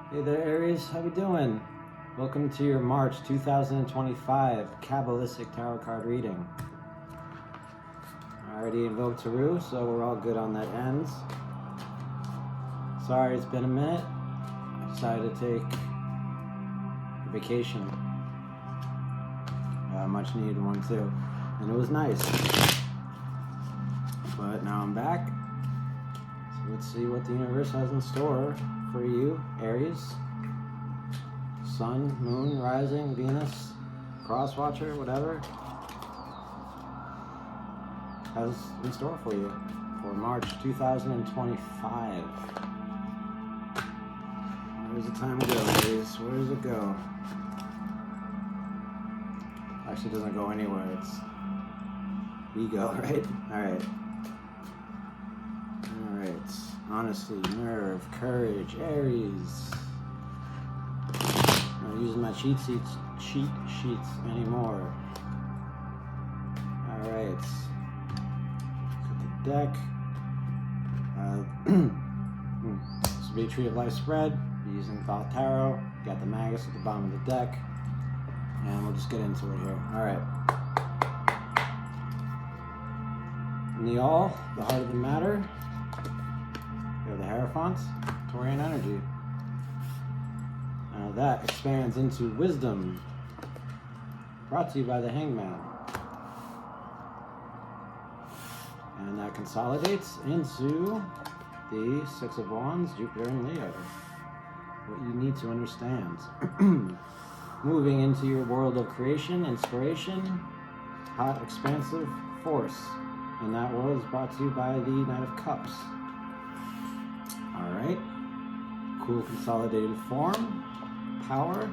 Hey there, Aries. How we doing? Welcome to your March 2025 Kabbalistic Tarot card reading. I already invoked Taru, so we're all good on that end. Sorry, it's been a minute. I decided to take a vacation. A much needed one too. And it was nice. But now I'm back. So let's see what the universe has in store for you, Aries. Sun, Moon, Rising, Venus, Crosswatcher, whatever has in store for you for March 2025. Where does the time go, Aries? Where does it go? Actually, it doesn't go anywhere. We go, right? Alright. Alright. Honesty, nerve, courage, Aries. I'm not using my cheat sheets anymore. Alright. Cut the deck. This will be a Tree of Life spread. Be using Thought Tarot. Got the Magus at the bottom of the deck. And we'll just get into it here. Alright. In the All, the heart of the matter. We have the Hierophant, Taurian energy. That expands into wisdom, brought to you by the Hangman. And that consolidates into the Six of Wands, Jupiter and Leo. What you need to understand. Moving into your world of creation, inspiration, hot, expansive force. And that world is brought to you by the Knight of Cups. Alright. Cool consolidated form. Power.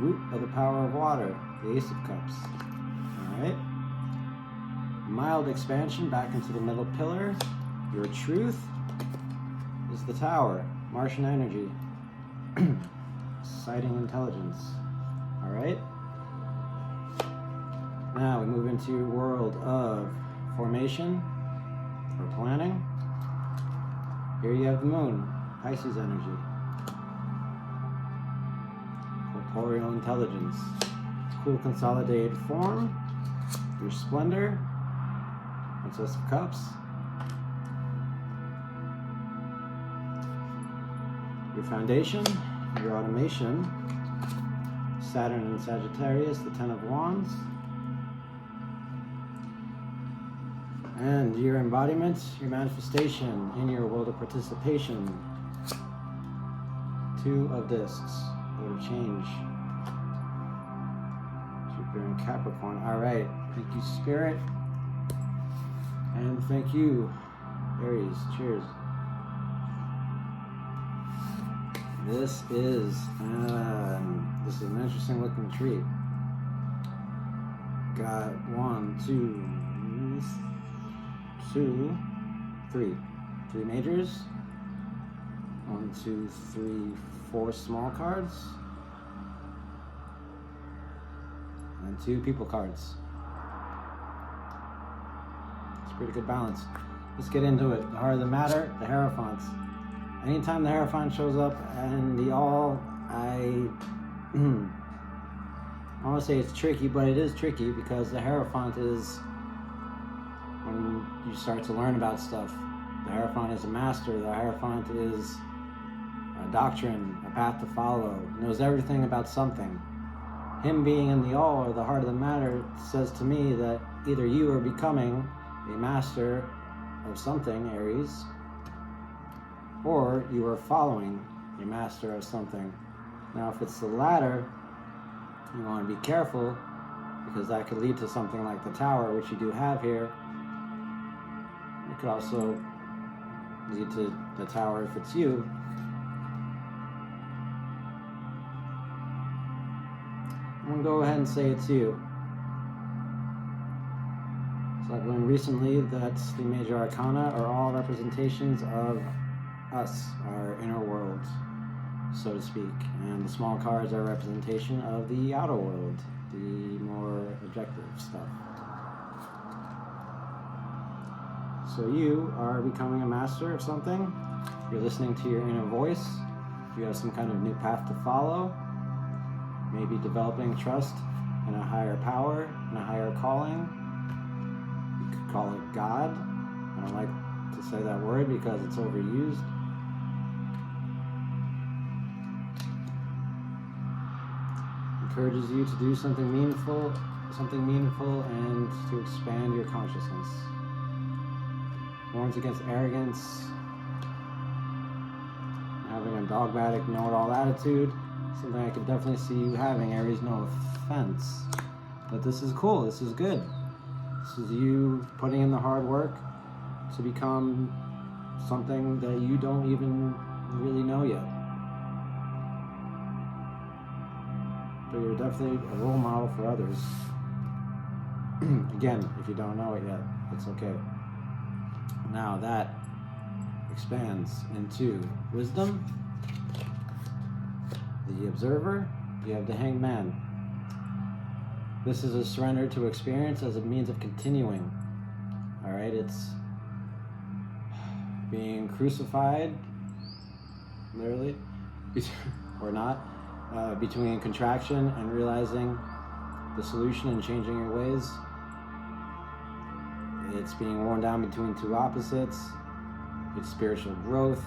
Root of the power of water. The Ace of Cups. Alright. Mild expansion back into the middle pillar. Your truth is the Tower. Martian energy. Sighting intelligence. Alright. Now we move into your world of formation or planning. Here you have the Moon, Pisces energy, corporeal intelligence, cool consolidated form, your splendor, Princess of Cups, your foundation, your automation, Saturn and Sagittarius, the Ten of Wands, and your embodiment, your manifestation in your world of participation. Two of Discs, go to change. Jupiter and Capricorn. Alright, thank you, Spirit. And thank you, Aries. Cheers. This is an interesting looking tree. Got three majors, 1, 2, 3, 4 small cards, and 2 people cards. It's a pretty good balance. Let's get into it. The heart of the matter, the Hierophant. Anytime the Hierophant shows up and the All, I want to say it's tricky, but it is tricky because the Hierophant is when you start to learn about stuff. The Hierophant is a master. The Hierophant is a doctrine, a path to follow. Knows everything about something. Him being in the All, or the heart of the matter, says to me that either you are becoming a master of something, Aries, or you are following a master of something. Now, if it's the latter, you want to be careful because that could lead to something like the Tower, which you do have here. It could also lead to the Tower if it's you. I'm going to go ahead and say it's you. So I've learned recently that the major arcana are all representations of us, our inner world, so to speak. And the small cards are a representation of the outer world, the more objective stuff. So you are becoming a master of something. You're listening to your inner voice. If you have some kind of new path to follow, maybe developing trust in a higher power, in a higher calling. You could call it God. I don't like to say that word because it's overused. Encourages you to do something meaningful and to expand your consciousness. Warns against arrogance, having a dogmatic know-it-all attitude. Something I could definitely see you having, Aries, no offense. But this is cool, this is good. This is you putting in the hard work to become something that you don't even really know yet. But you're definitely a role model for others. Again, if you don't know it yet, it's okay. Now that expands into wisdom, the observer. You have the hanged man. This is a surrender to experience as a means of continuing. All right, it's being crucified, literally, or not, between contraction and realizing the solution and changing your ways. It's being worn down between two opposites. It's spiritual growth.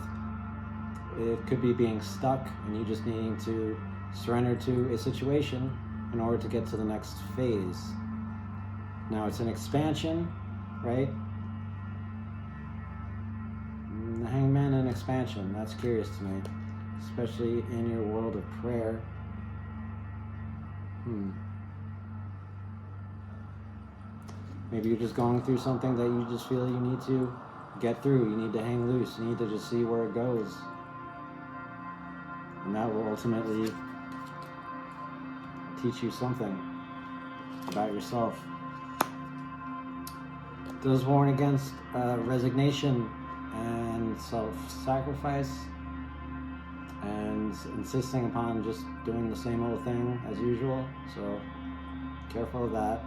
It could be being stuck and you just needing to surrender to a situation in order to get to the next phase. Now it's an expansion, right? The hangman and expansion, that's curious to me, especially in your world of prayer. Maybe you're just going through something that you just feel you need to get through. You need to hang loose. You need to just see where it goes. And that will ultimately teach you something about yourself. It does warn against resignation and self-sacrifice and insisting upon just doing the same old thing as usual. So careful of that.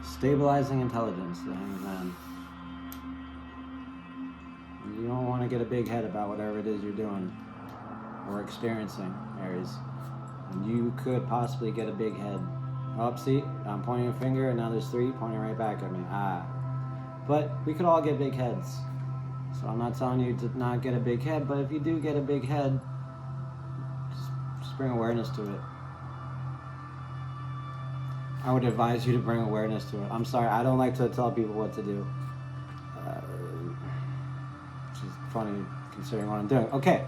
Stabilizing intelligence, the hanged man. You don't want to get a big head about whatever it is you're doing or experiencing, Aries. And you could possibly get a big head. Oh, see, I'm pointing a finger and now there's three pointing right back at me. But we could all get big heads. So I'm not telling you to not get a big head, but if you do get a big head, just bring awareness to it. I would advise you to bring awareness to it. I'm sorry, I don't like to tell people what to do. Which is funny considering what I'm doing. Okay,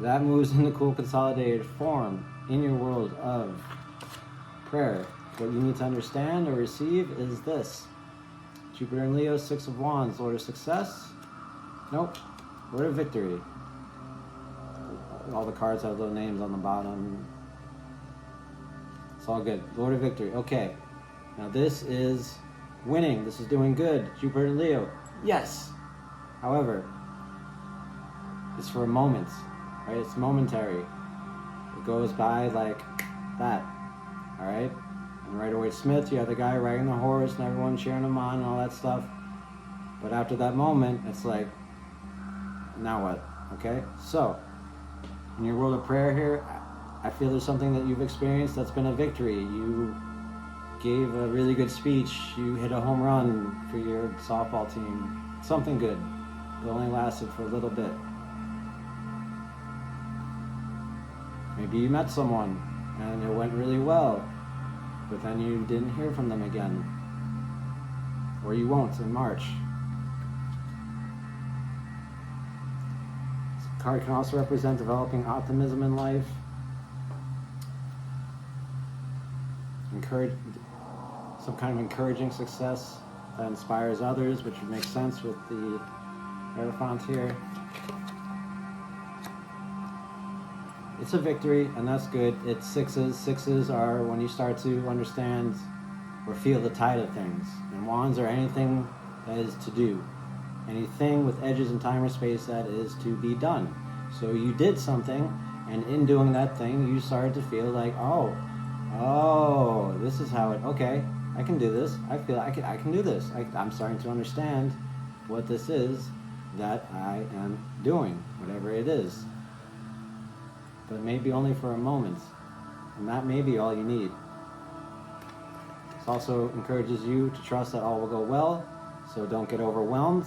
that moves into cool consolidated form in your world of prayer. What you need to understand or receive is this. Jupiter and Leo, Six of Wands, Lord of Success. Nope, Lord of Victory. All the cards have little names on the bottom. It's all good. Lord of Victory. Okay. Now this is winning. This is doing good. Jupiter and Leo. Yes. However, it's for a moment, right? It's momentary. It goes by like that. All right? And Rider-Waite-Smith, you have the guy riding the horse and everyone cheering him on and all that stuff. But after that moment, it's like, now what? Okay? So, in your world of prayer here, I feel there's something that you've experienced that's been a victory. You gave a really good speech. You hit a home run for your softball team. Something good. It only lasted for a little bit. Maybe you met someone and it went really well, but then you didn't hear from them again. Or you won't in March. This card can also represent developing optimism in life. Encourage some kind of encouraging success that inspires others, which would make sense with the Hierophant here. It's a victory, and that's good. It's sixes. Sixes are when you start to understand or feel the tide of things. And wands are anything that is to do. Anything with edges in time or space that is to be done. So you did something, and in doing that thing, you started to feel like, oh, this is how it, okay, I can do this. I feel I can do this. I'm starting to understand what this is that I am doing, whatever it is. But maybe only for a moment. And that may be all you need. This also encourages you to trust that all will go well, so don't get overwhelmed.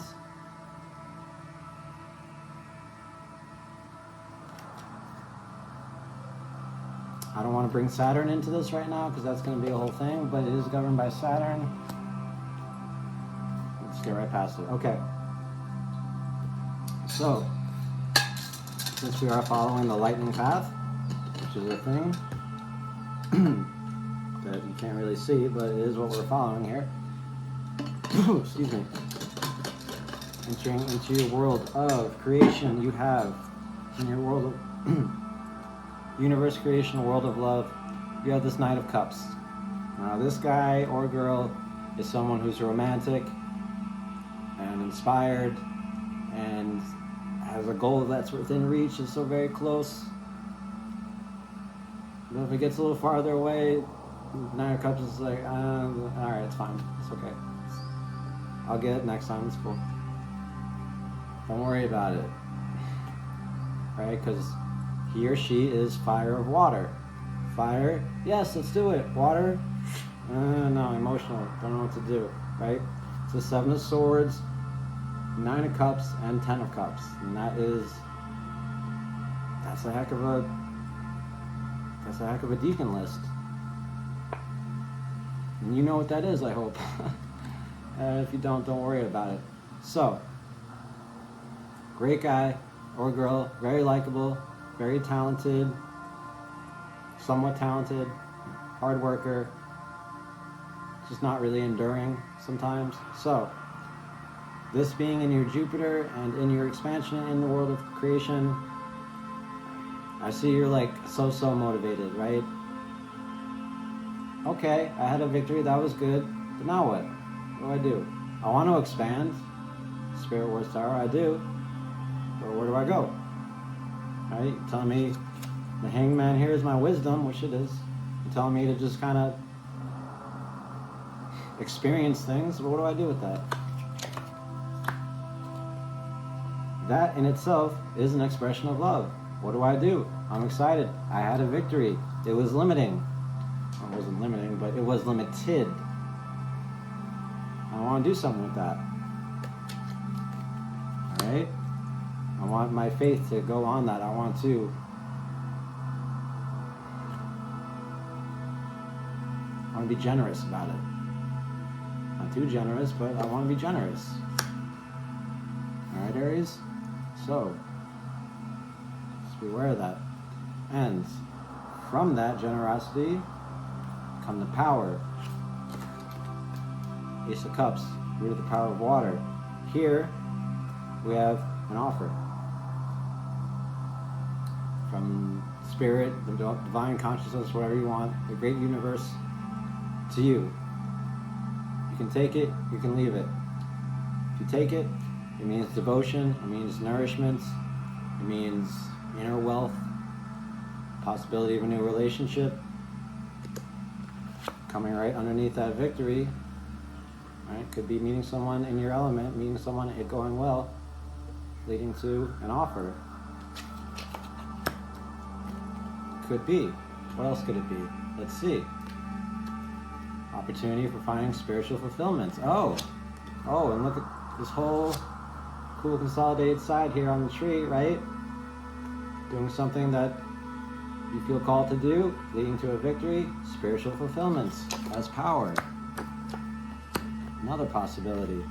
I don't want to bring Saturn into this right now because that's going to be a whole thing, but it is governed by Saturn. Let's get right past it. Okay. So, since we are following the lightning path, which is a thing that you can't really see, but it is what we're following here. Excuse me. Entering into your world of creation, you have in your world of universe, creation, world of love, you have this Knight of Cups. Now, this guy or girl is someone who's romantic and inspired and has a goal that's within reach, is so very close. But if it gets a little farther away, Nine of Cups is like, alright, it's fine. It's okay. I'll get it next time. It's cool. Don't worry about it. Right? Because he or she is fire of water. Fire, yes, let's do it. Water, no, emotional. Don't know what to do. Right? It's the Seven of Swords, Nine of Cups, and Ten of Cups. And that's a heck of a deacon list. And you know what that is, I hope. If you don't worry about it. So, great guy or girl, very likable, very talented, somewhat talented, hard worker, just not really enduring sometimes. So, this being in your Jupiter and in your expansion in the world of creation, I see you're like so motivated, right? Okay, I had a victory, that was good, but now what? What do? I want to expand. Spirit Wars Tower, I do. But where do I go? Right? You're telling me the Hangman here is my wisdom, which it is. You're telling me to just kind of experience things, but what do I do with that? That in itself is an expression of love. What do I do? I'm excited. I had a victory. It was limiting. It wasn't limiting, but it was limited. I want to do something with that. Alright? I want my faith to go on that. I want to be generous about it. Not too generous, but I want to be generous. Alright, Aries? So, just be aware of that. And from that generosity come the power. Ace of Cups, root of the power of water. Here we have an offer from spirit, the divine consciousness, whatever you want, the great universe, to you. You can take it, you can leave it. If you take it, it means devotion, it means nourishment, it means inner wealth, possibility of a new relationship. Coming right underneath that victory, right? Could be meeting someone in your element, meeting someone, it going well, leading to an offer. Could be. What else could it be? Let's see. Opportunity for finding spiritual fulfillment. Oh, and look at this whole cool consolidated side here on the tree, right? Doing something that you feel called to do, leading to a victory, spiritual fulfillment as power. Another possibility.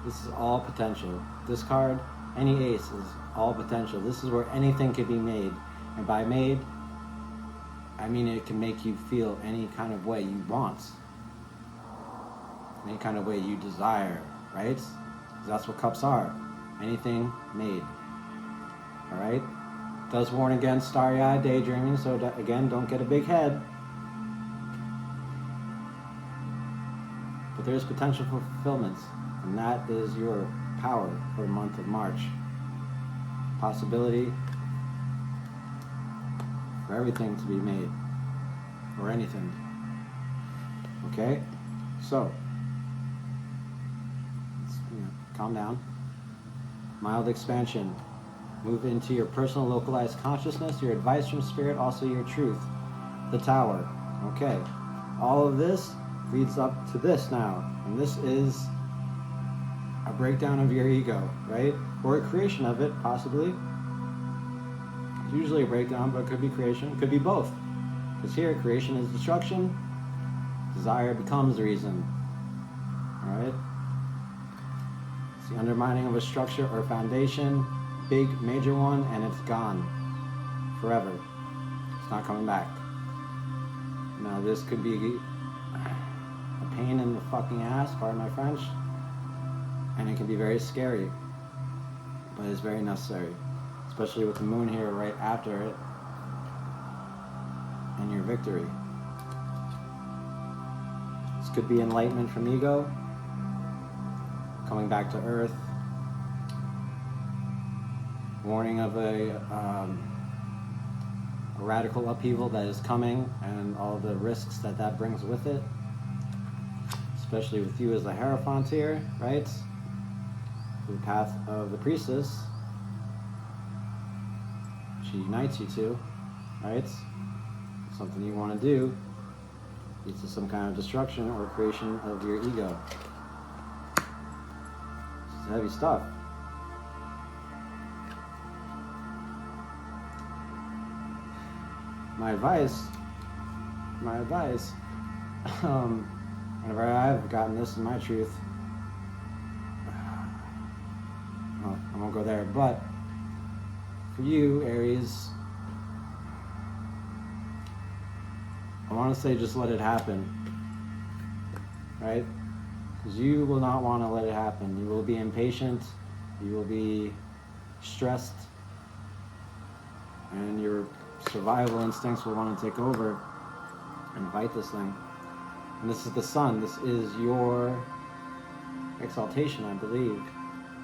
This is all potential. This card, any ace, is all potential. This is where anything can be made. And by made, I mean it can make you feel any kind of way you want. Any kind of way you desire, right? 'Cause that's what cups are. Anything made. Alright? Does warn against starry-eyed daydreaming, so again, don't get a big head. But there's potential for fulfillment, and that is your power for the month of March. Possibility for everything to be made, or anything. Okay? So, calm down. Mild expansion. Move into your personal localized consciousness, your advice from spirit, also your truth. The Tower. Okay. All of this leads up to this now. And this is a breakdown of your ego, right? Or a creation of it, possibly. It's usually a breakdown, but it could be creation. It could be both. Because here, creation is destruction. Desire becomes reason. Alright? It's the undermining of a structure or foundation, big, major one, and it's gone. Forever. It's not coming back. Now, this could be a pain in the fucking ass, pardon my French, and it can be very scary, but it's very necessary, especially with the moon here right after it, and your victory. This could be enlightenment from ego, coming back to earth, warning of a radical upheaval that is coming and all the risks that that brings with it, especially with you as the Hierophant here, right? The path of the priestess, she unites you two, right? Something you want to do leads to some kind of destruction or creation of your ego. It's heavy stuff. My advice, whenever I've gotten this in my truth, well, I won't go there, but for you, Aries, I want to say just let it happen, right? Because you will not want to let it happen. You will be impatient, you will be stressed, and your survival instincts will want to take over and fight this thing. And this is the sun. This is your exaltation, I believe.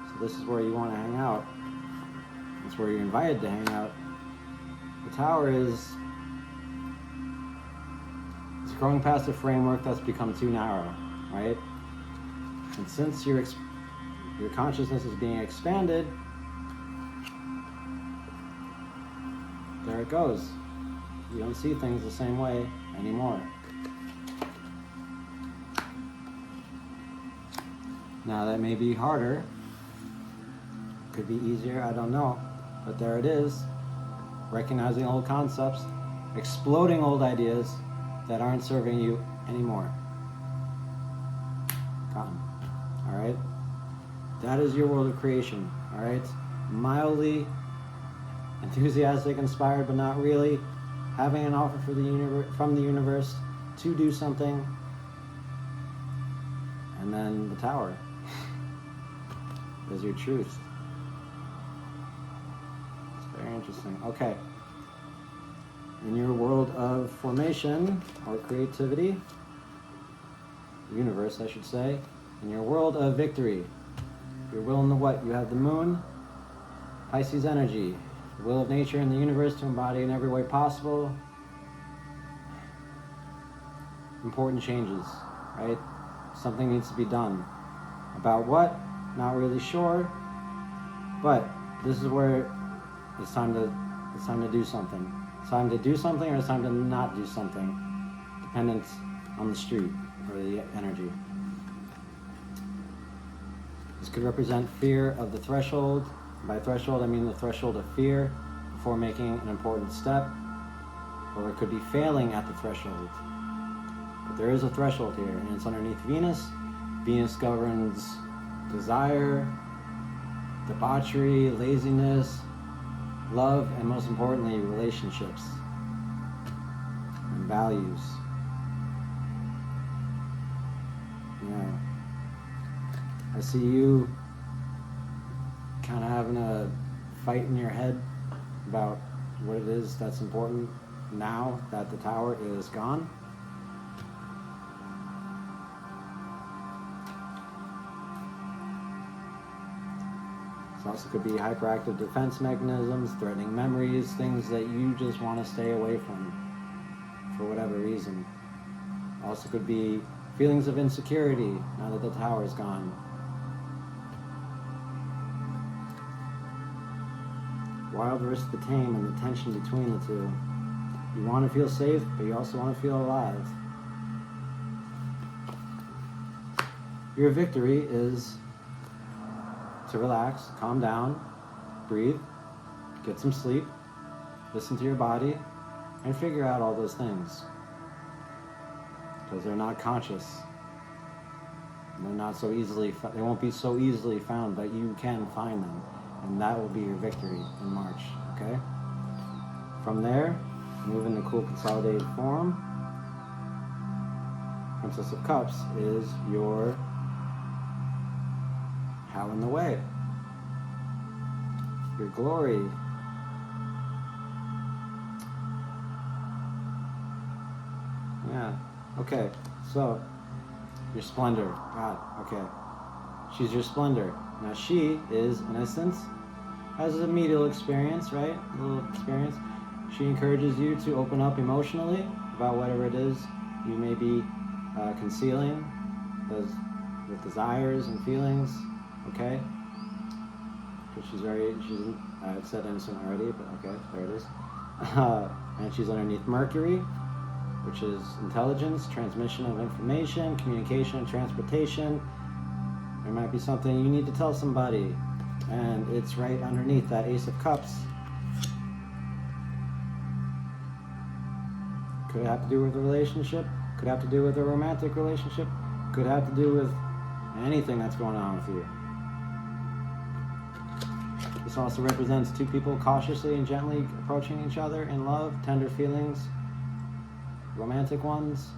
So this is where you want to hang out. It's where you're invited to hang out. The Tower is it's growing past a framework that's become too narrow, right? And since your consciousness is being expanded, there it goes. You don't see things the same way anymore. Now that may be harder, could be easier, I don't know, but there it is. Recognizing old concepts, exploding old ideas that aren't serving you anymore. Gone. Alright? That is your world of creation. Alright? Mildly enthusiastic, inspired, but not really. Having an offer for from the universe to do something. And then the Tower is your truth. It's very interesting. Okay. In your world of formation or creativity, universe I should say, in your world of victory, your will in the what? You have the moon, Pisces energy, the will of nature and the universe to embody in every way possible. Important changes, right? Something needs to be done. About what? Not really sure. But this is where it's time to do something. It's time to do something, or it's time to not do something, dependent on the street or the energy. This could represent fear of the threshold. By threshold, I mean the threshold of fear before making an important step, or it could be failing at the threshold. But there is a threshold here, and it's underneath Venus. Venus governs desire, debauchery, laziness, love, and most importantly, relationships and values. Yeah. I see you kind of having a fight in your head about what it is that's important now that the Tower is gone. Also could be hyperactive defense mechanisms, threatening memories, things that you just want to stay away from for whatever reason. Also could be Feelings of insecurity now that the Tower is gone. Wild risk to tame and the tension between the two. You want to feel safe, but you also want to feel alive. Your victory is to relax, calm down, breathe, get some sleep, listen to your body, and figure out all those things. Because they're not conscious. They're not so easily, they won't be so easily found, but you can find them. And that will be your victory in March, okay? From there, move into cool consolidated form. Princess of Cups is your how in the way. Your glory. Yeah, okay, so your splendor. God, okay. She's your splendor. Now she is innocence, has a medial experience, right? A little experience. She encourages you to open up emotionally about whatever it is you may be concealing, those with desires and feelings, okay? Because I said innocent already, but okay, there it is. And she's underneath Mercury, which is intelligence, transmission of information, communication, transportation. There might be something you need to tell somebody, and it's right underneath that Ace of Cups. Could have to do with a relationship, could have to do with a romantic relationship, could have to do with anything that's going on with you. This also represents two people cautiously and gently approaching each other in love, tender feelings, romantic ones.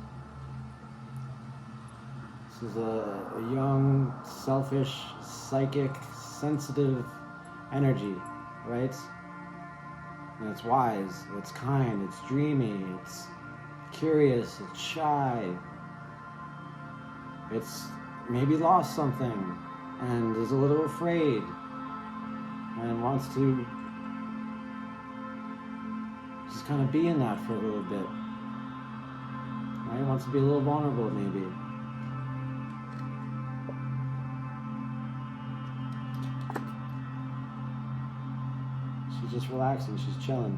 This is a young, selfish, psychic, sensitive energy, right? And it's wise, it's kind, it's dreamy, it's curious, it's shy. It's maybe lost something and is a little afraid and wants to just kind of be in that for a little bit. Right? Wants to be a little vulnerable maybe. She's just relaxing, she's chilling.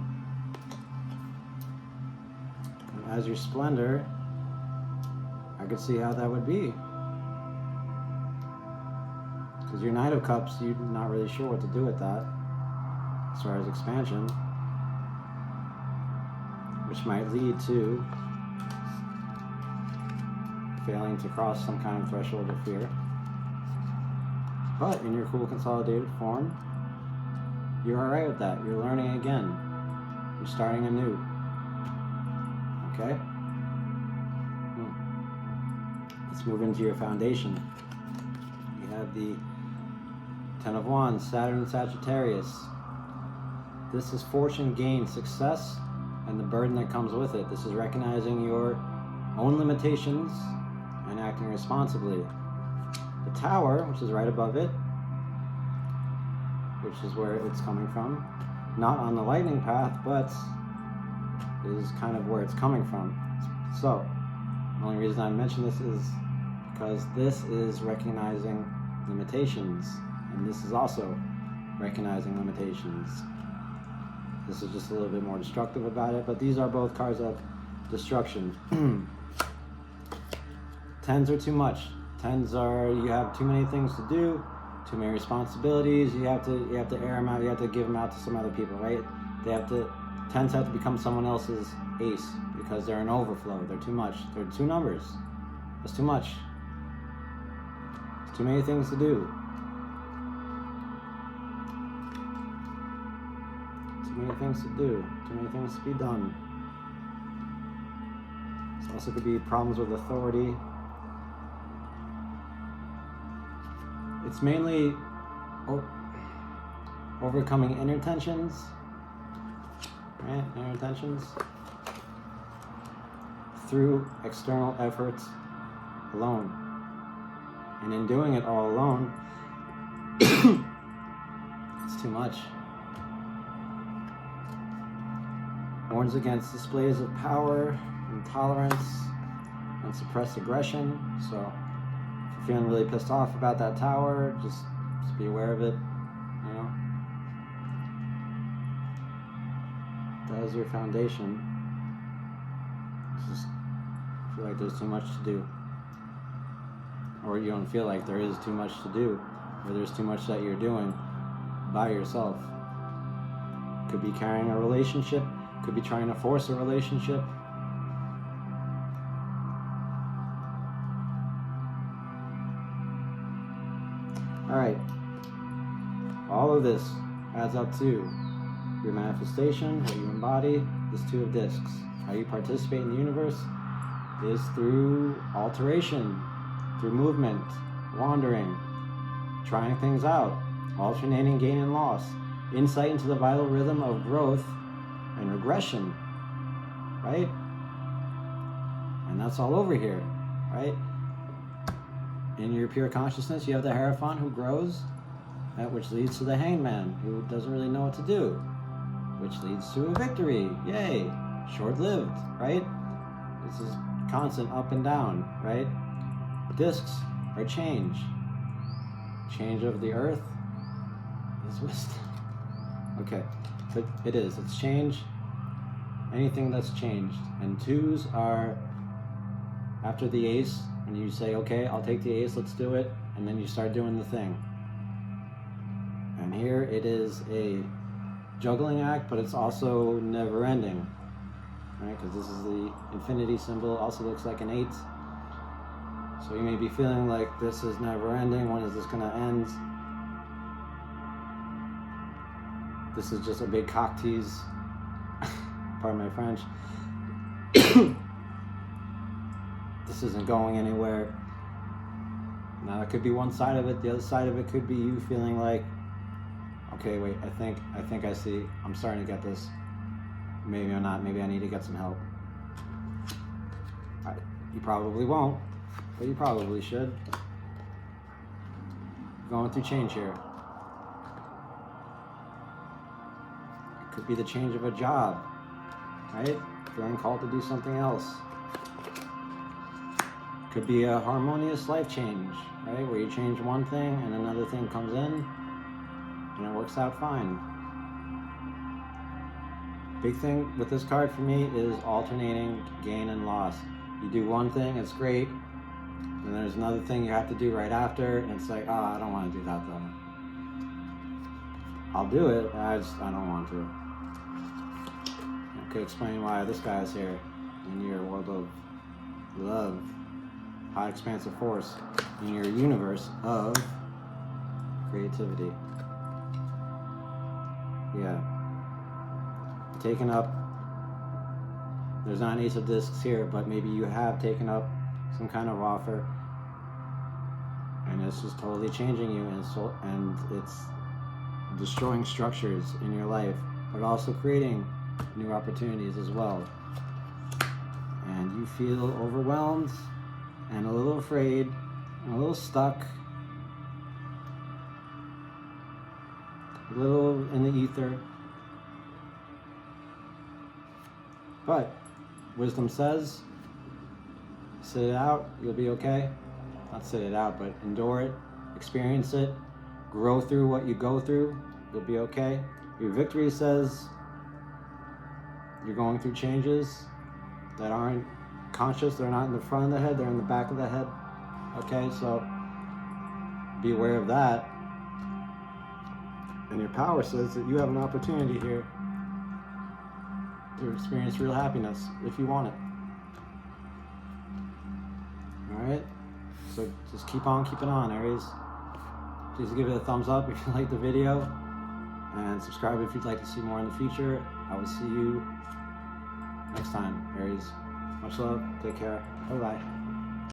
And as your splendor, I could see how that would be. Because your Knight of Cups, you're not really sure what to do with that as far as expansion, which might lead to failing to cross some kind of threshold of fear. But in your cool consolidated form, you're alright with that. You're learning again. You're starting anew. Okay? Let's move into your foundation. You have the Ten of Wands, Saturn and Sagittarius. This is fortune, gain, success, and the burden that comes with it. This is recognizing your own limitations and acting responsibly. The Tower, which is right above it, which is where it's coming from, not on the lightning path, but is kind of where it's coming from. So, the only reason I mention this is because this is recognizing limitations, and this is also recognizing limitations. This is just a little bit more destructive about it, but these are both cards of destruction. Tens are too much. Tens are, you have too many things to do, too many responsibilities. You have to air them out. You have to give them out to some other people, right? Tens have to become someone else's ace because they're an overflow. They're too much. They're two numbers. That's too much. It's too many things to do. Too many things to do. Too many things to be done. This also could be problems with authority. It's mainly overcoming inner tensions, right? Inner tensions through external efforts alone. And in doing it all alone, it's too much. Warns against displays of power, intolerance, and suppressed aggression. So if you're feeling really pissed off about that tower, just be aware of it, you know. That is your foundation. Just feel like there's too much to do. Or you don't feel like there is too much to do, or there's too much that you're doing by yourself. Could be carrying a relationship, could be trying to force a relationship. Alright, all of this adds up to your manifestation, what you embody, this Two of Discs. How you participate in the universe is through alteration, through movement, wandering, trying things out, alternating gain and loss, insight into the vital rhythm of growth and regression, right? And that's all over here, right? In your pure consciousness, you have the Hierophant who grows, which leads to the Hangman, who doesn't really know what to do, which leads to a victory. Yay! Short-lived, right? This is constant up and down, right? Discs are change. Change of the earth is wisdom. Okay, but it is. It's change. Anything that's changed. And twos are after the ace, and you say, okay, I'll take the ace, let's do it, and then you start doing the thing. And here it is a juggling act, but it's also never ending, right? Because this is the infinity symbol, also looks like an 8. So you may be feeling like this is never ending. When is this going to end? This is just a big cock tease. Pardon my French. This isn't going anywhere. Now that could be one side of it. The other side of it could be you feeling like, okay, wait, I think I see. I'm starting to get this. Maybe I'm not. Maybe I need to get some help. You probably won't, but you probably should. Going through change here. It could be the change of a job, right? Feeling called to do something else. Could be a harmonious life change, right? Where you change one thing and another thing comes in and it works out fine. Big thing with this card for me is alternating gain and loss. You do one thing, it's great, and there's another thing you have to do right after, and it's like, I don't want to do that though. I'll do it, I don't want to. I could explain why this guy is here in your world of love, high expansive force, in your universe of creativity. Yeah. Taken up, there's not an Ace of Discs here, but maybe you have taken up some kind of offer and it's just totally changing you, and it's destroying structures in your life, but also creating new opportunities as well. And you feel overwhelmed and a little afraid and a little stuck, a little in the ether. But wisdom says, sit it out, you'll be okay. Not sit it out, but endure it, experience it, grow through what you go through, you'll be okay. Your victory says you're going through changes that aren't conscious, they're not in the front of the head, they're in the back of the head. Okay, so be aware of that. And your power says that you have an opportunity here to experience real happiness if you want it. Alright? So just keep on keeping on, Aries. Please give it a thumbs up if you like the video, and subscribe if you'd like to see more in the future. I will see you next time, Aries. Much love. Take care. Bye-bye.